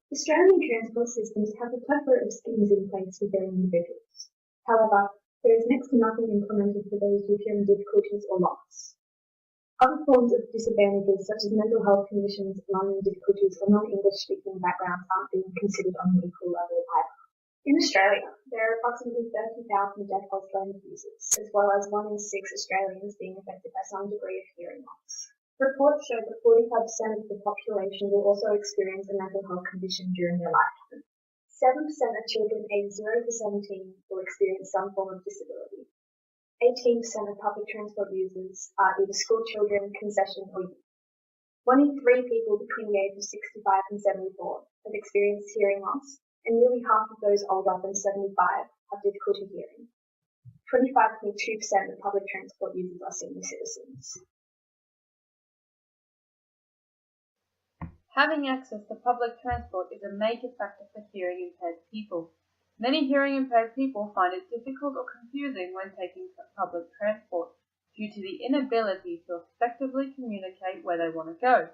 Australian transport systems have a plethora of schemes in place for hearing individuals. However, there is next to nothing implemented for those with hearing difficulties or loss. Other forms of disadvantages, such as mental health conditions, learning difficulties, or non-English speaking backgrounds, aren't being considered on an equal level either. In Australia, there are approximately 30,000 deaf Auslan users, as well as 1 in 6 Australians being affected by some degree of hearing loss. Reports show that 45% of the population will also experience a mental health condition during their lifetime. 7% of children aged 0 to 17 will experience some form of disability. 18% of public transport users are either school children, concession, or youth. 1 in 3 people between the ages of 65 and 74 have experienced hearing loss, and nearly half of those older than 75 have difficulty hearing. 25.2% of public transport users are senior citizens. Having access to public transport is a major factor for hearing impaired people. Many hearing impaired people find it difficult or confusing when taking public transport due to the inability to effectively communicate where they want to go.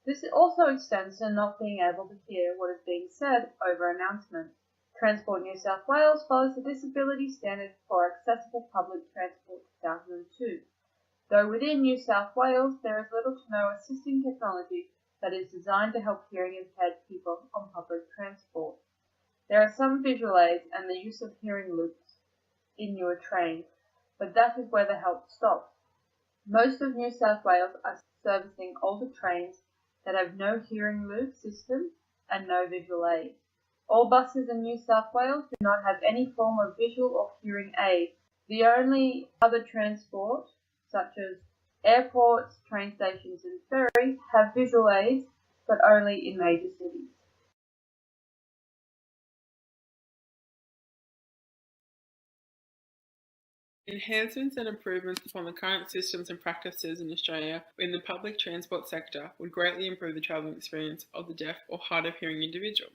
This also extends to not being able to hear what is being said over announcements. Transport New South Wales follows the Disability Standard for Accessible Public Transport 2002. Though within New South Wales there is little to no assisting technology that is designed to help hearing impaired people on public transport. There are some visual aids and the use of hearing loops in newer trains, but that is where the help stops. Most of New South Wales are servicing older trains that have no hearing loop system and no visual aid. All buses in New South Wales do not have any form of visual or hearing aid. The only other transport, such as airports, train stations and ferries, have visual aids, but only in major cities. Enhancements and improvements upon the current systems and practices in Australia in the public transport sector would greatly improve the travelling experience of the deaf or hard of hearing individual.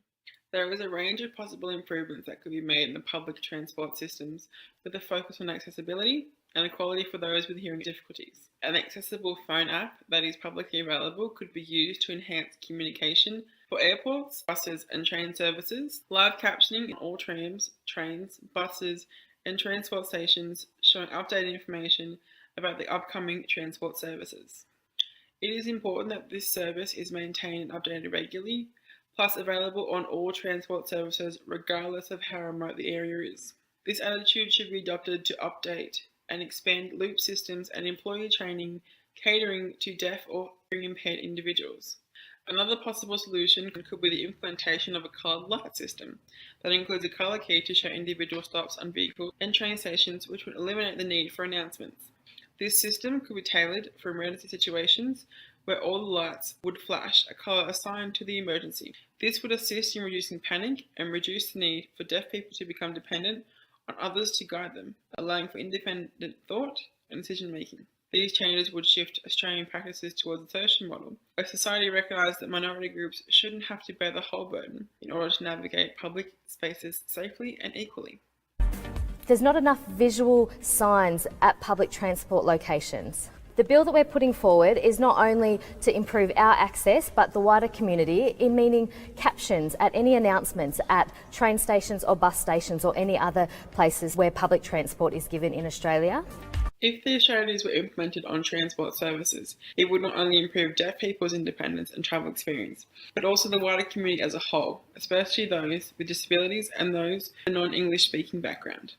There is a range of possible improvements that could be made in the public transport systems with a focus on accessibility and equality for those with hearing difficulties. An accessible phone app that is publicly available could be used to enhance communication for airports, buses and train services, live captioning in all trams, trains, buses and transport stations showing updated information about the upcoming transport services. It is important that this service is maintained and updated regularly, plus available on all transport services regardless of how remote the area is. This attitude should be adopted to update and expand loop systems and employee training catering to deaf or hearing impaired individuals. Another possible solution could be the implementation of a coloured light system that includes a colour key to show individual stops on vehicles and train stations, which would eliminate the need for announcements. This system could be tailored for emergency situations where all the lights would flash a colour assigned to the emergency. This would assist in reducing panic and reduce the need for deaf people to become dependent on others to guide them, allowing for independent thought and decision making. These changes would shift Australian practices towards a social model, where society recognised that minority groups shouldn't have to bear the whole burden in order to navigate public spaces safely and equally. There's not enough visual signs at public transport locations. The bill that we're putting forward is not only to improve our access, but the wider community, in meaning captions at any announcements at train stations or bus stations or any other places where public transport is given in Australia. If these strategies were implemented on transport services, it would not only improve deaf people's independence and travel experience, but also the wider community as a whole, especially those with disabilities and those with a non-English speaking background.